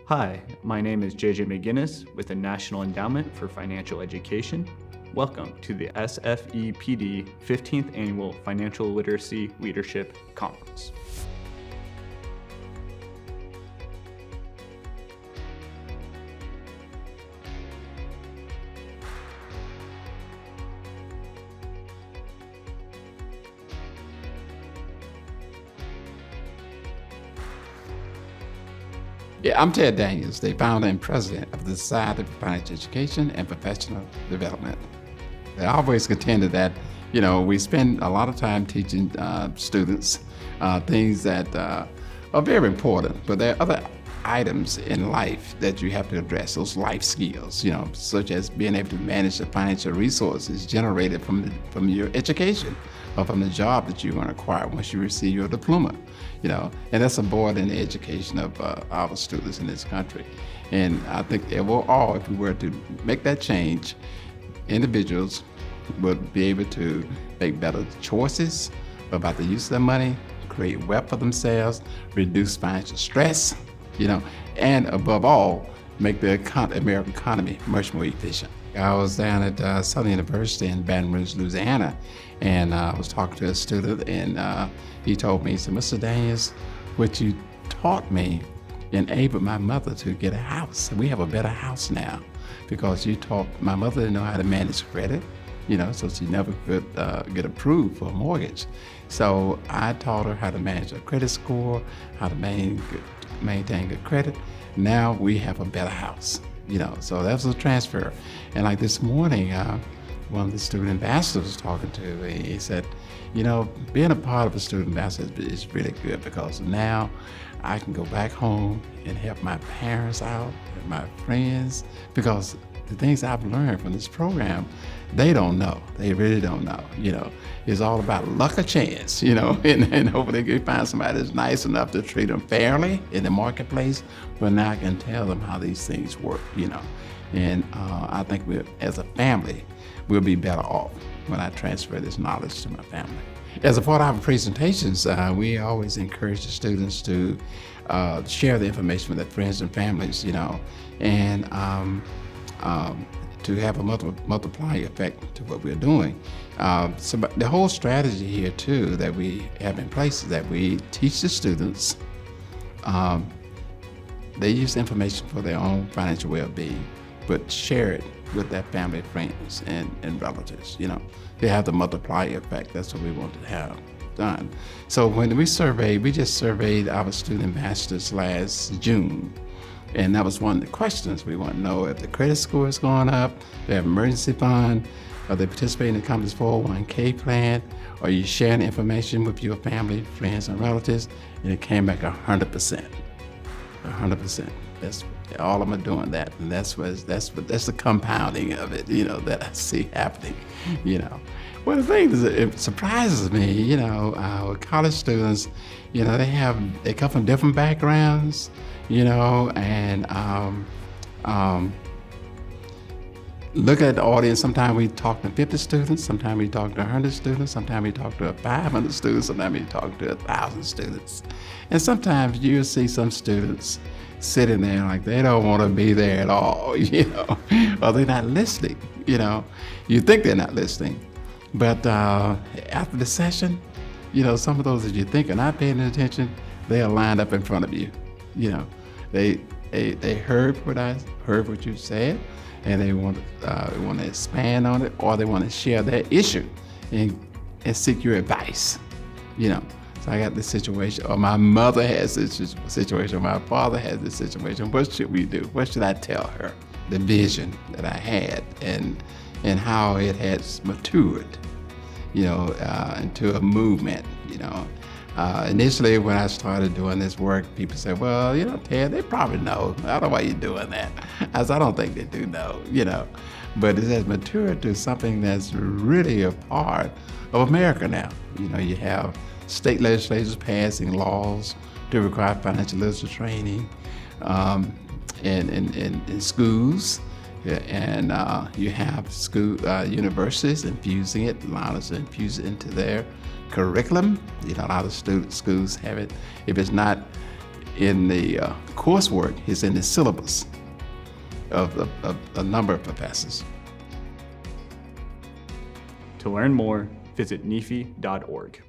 Hi, my name is JJ McGinnis with the National Endowment for Financial Education. Welcome to the SFEPD 15th Annual Financial Literacy Leadership Conference. Yeah, I'm Ted Daniels, the founder and president of the Society for Financial Education and Professional Development. I always contended that, we spend a lot of time teaching students things that are very important, but there are other items in life that you have to address, those life skills, such as being able to manage the financial resources generated from your education or from the job that you're going to acquire once you receive your diploma, and that's important in the education of our students in this country. And I think if we were to make that change, individuals would be able to make better choices about the use of their money, create wealth for themselves, reduce financial stress, and above all, make the American economy much more efficient. I was down at Southern University in Baton Rouge, Louisiana, and I was talking to a student, and he told me, he said, "Mr. Daniels, what you taught me enabled my mother to get a house. We have a better house now because you taught my mother to know how to manage credit, so she never could get approved for a mortgage. So I taught her how to manage her credit score, how to maintain good credit. Now we have a better house, so that's a transfer." And like this morning, one of the student ambassadors was talking to me. He said, being a part of a student ambassador is really good because now I can go back home and help my parents out and my friends, because the things I've learned from this program, they don't know. They really don't know. It's all about luck or chance, and hopefully they can find somebody that's nice enough to treat them fairly in the marketplace, but now I can tell them how these things work, And I think as a family, we'll be better off when I transfer this knowledge to my family. As a part of our presentations, we always encourage the students to share the information with their friends and families, and to have a multiplying effect to what we're doing. So the whole strategy here too that we have in place is that we teach the students, they use information for their own financial well-being, but share it with their family, friends, and relatives. They have the multiplying effect. That's what we want to have done. So when we just surveyed our student ambassadors last June. And that was one of the questions. We want to know if the credit score is going up, they have emergency fund, are they participating in the company's 401k plan, are you sharing information with your family, friends, and relatives? And it came back 100%. 100%. That's all of them are doing that, and that's the compounding of it, that I see happening, Well, the thing is, it surprises me, our college students, they come from different backgrounds, and look at the audience. Sometimes we talk to 50 students, sometimes we talk to 100 students, sometimes we talk to 500 students, sometimes we talk to 1,000 students. And sometimes you'll see some students sitting there like they don't want to be there at all, or they're not listening, You think they're not listening. But after the session, some of those that you think are not paying attention, they are lined up in front of you. They heard what you said, and they want to expand on it, or they want to share their issue and seek your advice. So I got this situation, or my mother has this situation, or my father has this situation. What should we do? What should I tell her? The vision that I had and how it has matured, into a movement, Initially, when I started doing this work, people said, "Well, Ted, they probably know. I don't know why you're doing that." I said, "I don't think they do know, But it has matured to something that's really a part of America now. You have state legislators passing laws to require financial literacy training in schools. Yeah, and you have universities infusing it, allowing us to infuse it into their curriculum. A lot of schools have it. If it's not in the coursework is in the syllabus of a number of professors. To learn more, visit NEFE.org.